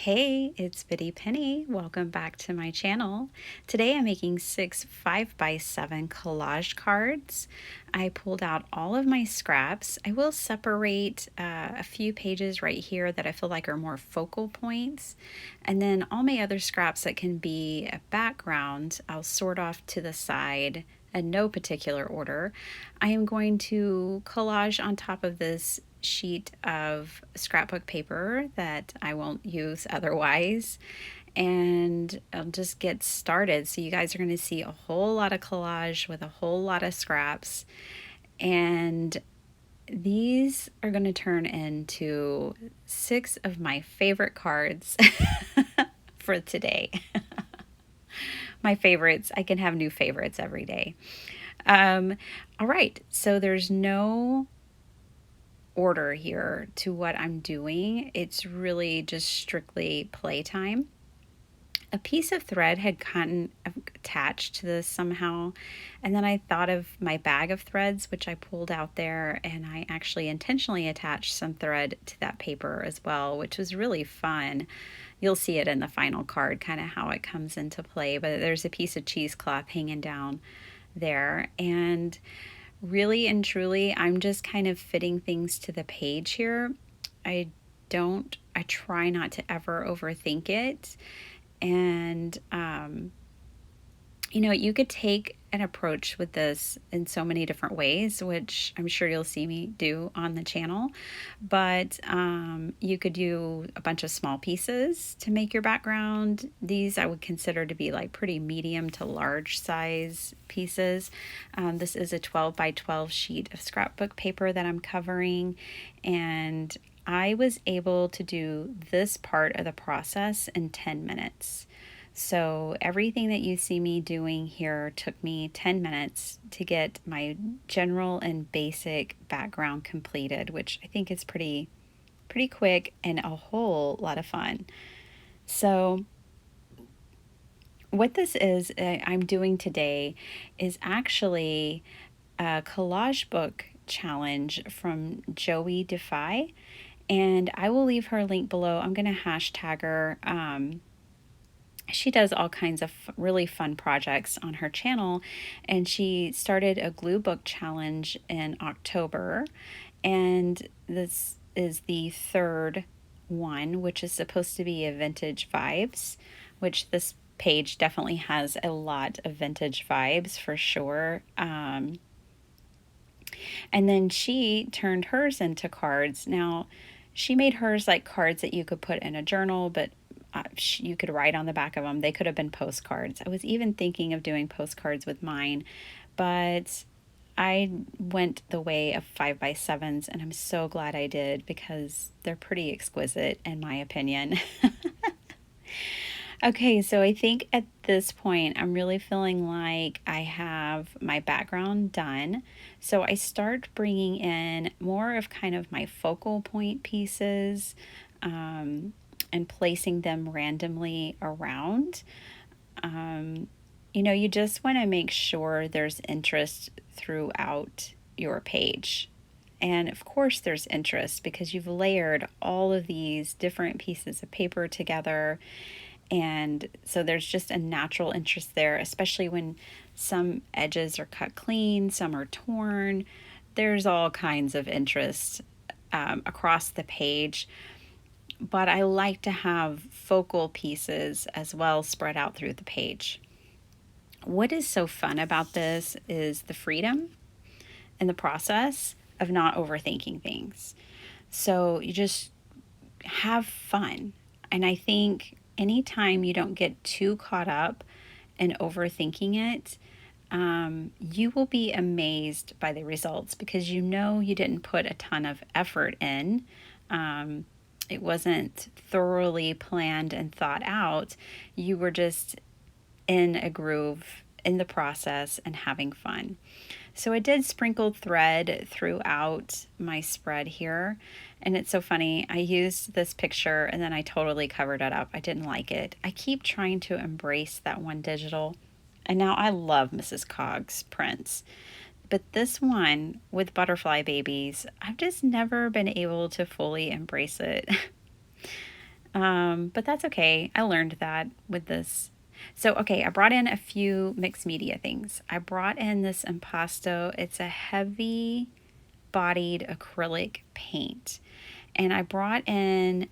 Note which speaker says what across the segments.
Speaker 1: Hey, it's Biddy Penny. Welcome back to my channel. Today I'm making 6 5x7 collage cards. I pulled out all of my scraps. I will separate a few pages right here that I feel like are more focal points. And then all my other scraps that can be a background, I'll sort off to the side in no particular order. I am going to collage on top of this sheet of scrapbook paper that I won't use otherwise, and I'll just get started. So you guys are going to see a whole lot of collage with a whole lot of scraps, and these are going to turn into 6 of my favorite cards for today. My favorites. I can have new favorites every day. All right, so there's no order here to what I'm doing. It's really just strictly playtime. A piece of thread had gotten attached to this somehow, and then I thought of my bag of threads, which I pulled out there, and I actually intentionally attached some thread to that paper as well, which was really fun. You'll see it in the final card, kind of how it comes into play, but there's a piece of cheesecloth hanging down there, and really and truly, I'm just kind of fitting things to the page here. I try not to ever overthink it. And, you could take an approach with this in so many different ways, which I'm sure you'll see me do on the channel. But you could do a bunch of small pieces to make your background. These I would consider to be like pretty medium to large size pieces. This is a 12 by 12 sheet of scrapbook paper that I'm covering, and I was able to do this part of the process in 10 minutes. So everything that you see me doing here took me 10 minutes to get my general and basic background completed, which I think is pretty quick and a whole lot of fun. So what this is I'm doing today is actually a collage book challenge from Joie De Fi, and I will leave her link below. I'm going to hashtag her. She does all kinds of really fun projects on her channel, and she started a Gluebook challenge in October, and this is the third one, which is supposed to be a vintage vibes, which this page definitely has a lot of vintage vibes for sure. And then she turned hers into cards. Now, she made hers like cards that you could put in a journal, but you could write on the back of them. They could have been postcards. I was even thinking of doing postcards with mine, but I went the way of 5x7s, and I'm so glad I did because they're pretty exquisite in my opinion. Okay, so I think at this point I'm really feeling like I have my background done. So I start bringing in more of kind of my focal point pieces, and placing them randomly around. You just want to make sure there's interest throughout your page. And of course, there's interest because you've layered all of these different pieces of paper together. And so there's just a natural interest there, especially when some edges are cut clean, some are torn. There's all kinds of interest across the page. But I like to have focal pieces as well spread out through the page. What is so fun about this is the freedom in the process of not overthinking things. So you just have fun. And I think anytime you don't get too caught up in overthinking it, you will be amazed by the results because you didn't put a ton of effort in. It wasn't thoroughly planned and thought out. You were just in a groove in the process and having fun. So I did sprinkle thread throughout my spread here. And it's so funny. I used this picture and then I totally covered it up. I didn't like it. I keep trying to embrace that one digital. And now I love Mrs. Cog's prints. But this one with butterfly babies, I've just never been able to fully embrace it. But that's okay. I learned that with this. So, okay, I brought in a few mixed media things. I brought in this impasto. It's a heavy bodied acrylic paint. And I brought in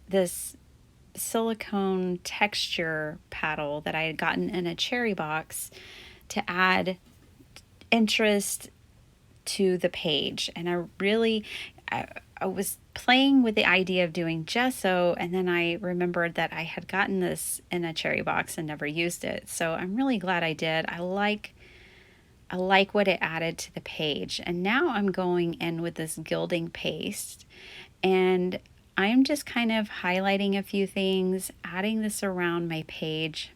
Speaker 1: this silicone texture paddle that I had gotten in a cherry box to add interest to the page. And I was playing with the idea of doing gesso, and then I remembered that I had gotten this in a cherry box and never used it. So I'm really glad I did. I like what it added to the page. And now I'm going in with this gilding paste, and I'm just kind of highlighting a few things, adding this around my page.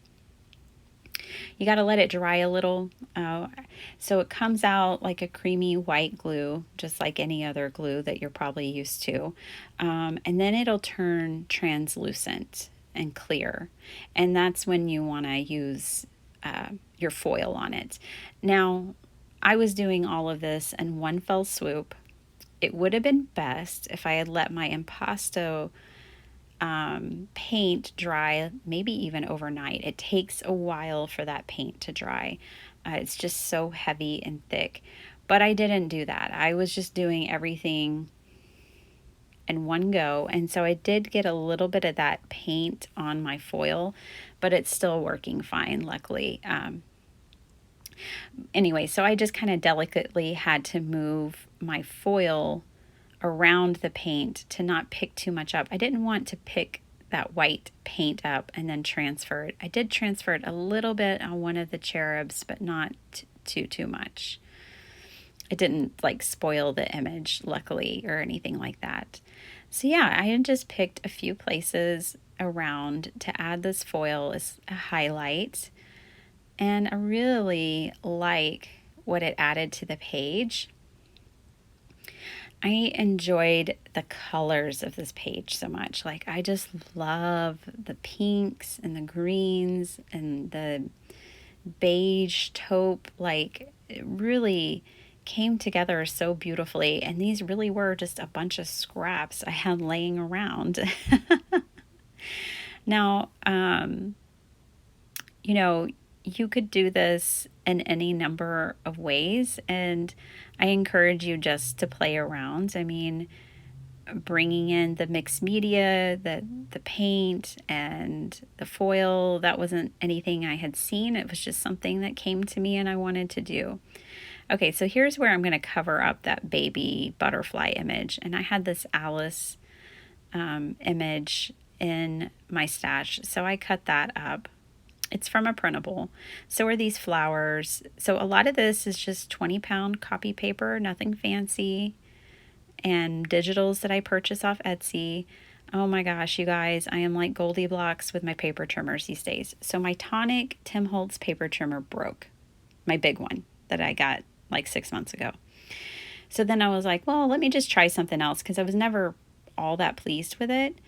Speaker 1: You got to let it dry a little. So it comes out like a creamy white glue, just like any other glue that you're probably used to. And then it'll turn translucent and clear. And that's when you want to use your foil on it. Now, I was doing all of this in one fell swoop. It would have been best if I had let my impasto paint dry, maybe even overnight. It takes a while for that paint to dry. It's just so heavy and thick. But I didn't do that. I was just doing everything in one go. And so I did get a little bit of that paint on my foil, but it's still working fine, luckily. Anyway, so I just kind of delicately had to move my foil around the paint to not pick too much up. I didn't want to pick that white paint up and then transfer it. I did transfer it a little bit on one of the cherubs, but not too much. It didn't like spoil the image, luckily, or anything like that. So yeah, I had just picked a few places around to add this foil as a highlight. And I really like what it added to the page. I enjoyed the colors of this page so much. Like, I just love the pinks and the greens and the beige taupe. Like, it really came together so beautifully. And these really were just a bunch of scraps I had laying around. Now, you could do this in any number of ways, and I encourage you just to play around. I mean, bringing in the mixed media, the paint and the foil, that wasn't anything I had seen. It was just something that came to me and I wanted to do. Okay, so here's where I'm going to cover up that baby butterfly image. And I had this Alice image in my stash, so I cut that up. It's from a printable. So are these flowers. So a lot of this is just 20-pound copy paper, nothing fancy, and digitals that I purchase off Etsy. Oh my gosh, you guys, I am like Goldilocks with my paper trimmers these days. So my Tonic Tim Holtz paper trimmer broke, my big one that I got like 6 months ago. So then I was like, well, let me just try something else, because I was never all that pleased with it.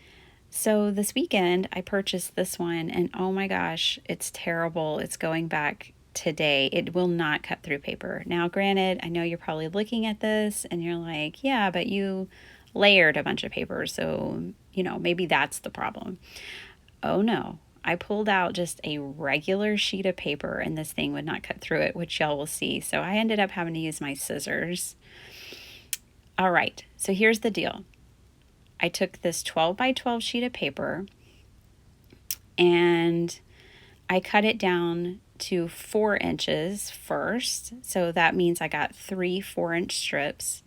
Speaker 1: So this weekend I purchased this one, and oh my gosh, it's terrible. It's going back today. It will not cut through paper. Now, granted, I know you're probably looking at this and you're like, yeah, but you layered a bunch of paper, so, maybe that's the problem. Oh no, I pulled out just a regular sheet of paper and this thing would not cut through it, which y'all will see. So I ended up having to use my scissors. All right, so here's the deal. I took this 12 by 12 sheet of paper and I cut it down to 4 inches first. So that means I got 3 4-inch strips.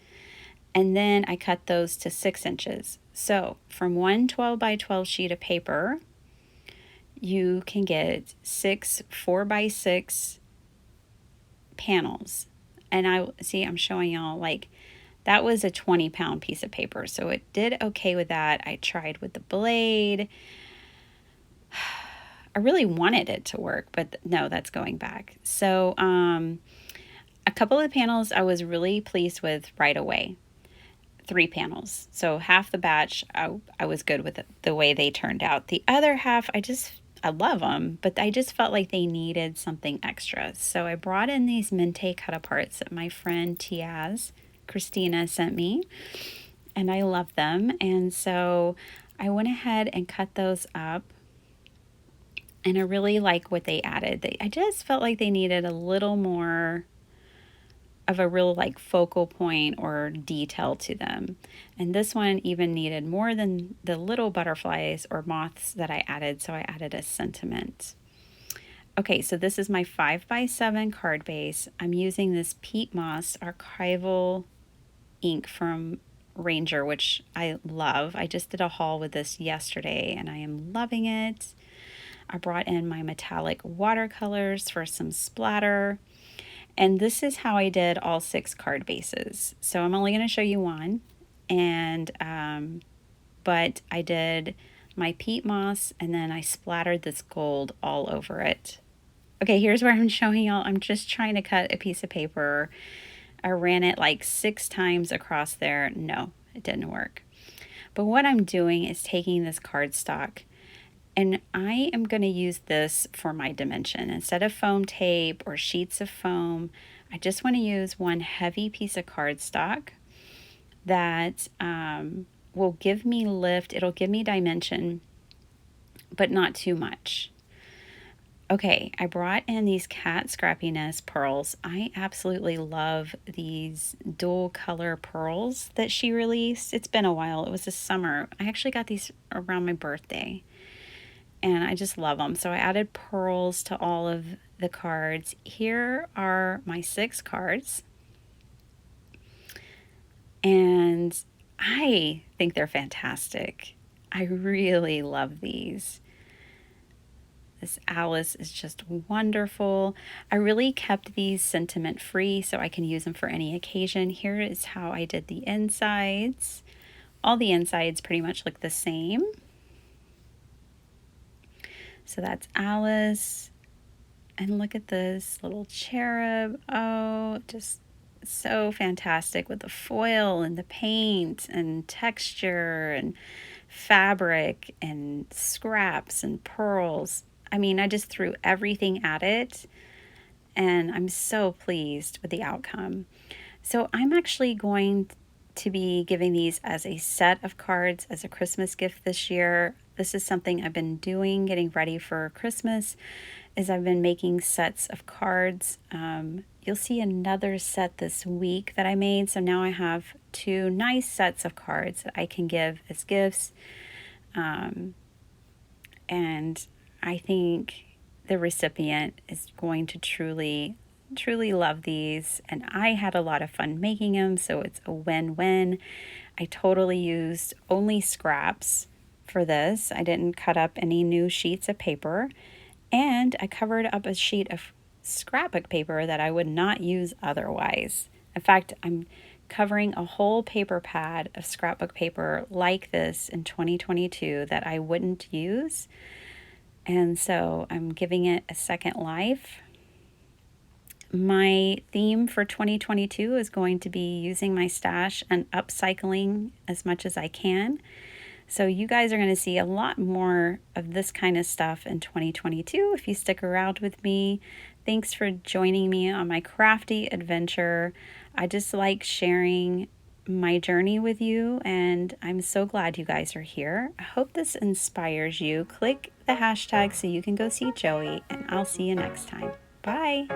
Speaker 1: And then I cut those to 6 inches. So from one 12 by 12 sheet of paper, you can get 6 4 by 6 panels. And I'm showing y'all, like, that was a 20-pound piece of paper, so it did okay with that. I tried with the blade. I really wanted it to work, but no, that's going back. So a couple of panels I was really pleased with right away. 3 panels. So half the batch, I was good with the way they turned out. The other half, I love them, but I just felt like they needed something extra. So I brought in these Mente cut-aparts that my friend Christina sent me, and I love them. And so I went ahead and cut those up, and I really like what they added. I just felt like they needed a little more of a real like focal point or detail to them. And this one even needed more than the little butterflies or moths that I added, so I added a sentiment. Okay, so this is my 5x7 card base. I'm using this peat moss archival ink from Ranger, which I love. I just did a haul with this yesterday and I am loving it. I brought in my metallic watercolors for some splatter. And this is how I did all 6 card bases. So I'm only going to show you one. And, but I did my peat moss and then I splattered this gold all over it. Okay, here's where I'm showing y'all. I'm just trying to cut a piece of paper. I ran it like 6 times across there. No, it didn't work. But what I'm doing is taking this cardstock, and I am going to use this for my dimension. Instead of foam tape or sheets of foam, I just want to use one heavy piece of cardstock that will give me lift. It'll give me dimension, but not too much. Okay, I brought in these cat scrappiness pearls. I absolutely love these dual color pearls that she released. It's been a while. It was this summer. I actually got these around my birthday, and I just love them. So I added pearls to all of the cards. Here are my 6 cards, and I think they're fantastic. I really love these. This Alice is just wonderful. I really kept these sentiment free so I can use them for any occasion. Here is how I did the insides. All the insides pretty much look the same. So that's Alice. And look at this little cherub. Oh, just so fantastic with the foil and the paint and texture and fabric and scraps and pearls. I mean, I just threw everything at it, and I'm so pleased with the outcome. So I'm actually going to be giving these as a set of cards as a Christmas gift this year. This is something I've been doing, getting ready for Christmas, is I've been making sets of cards. You'll see another set this week that I made. So now I have 2 nice sets of cards that I can give as gifts. And I think the recipient is going to truly love these, and I had a lot of fun making them, so it's a win-win. I totally used only scraps for this. I didn't cut up any new sheets of paper, and I covered up a sheet of scrapbook paper that I would not use otherwise. In fact, I'm covering a whole paper pad of scrapbook paper like this in 2022 that I wouldn't use. And so I'm giving it a second life. My theme for 2022 is going to be using my stash and upcycling as much as I can. So you guys are going to see a lot more of this kind of stuff in 2022 if you stick around with me. Thanks for joining me on my crafty adventure. I just like sharing my journey with you, and I'm so glad you guys are here. I hope this inspires you. Click the hashtag so you can go see Joey, and I'll see you next time. Bye.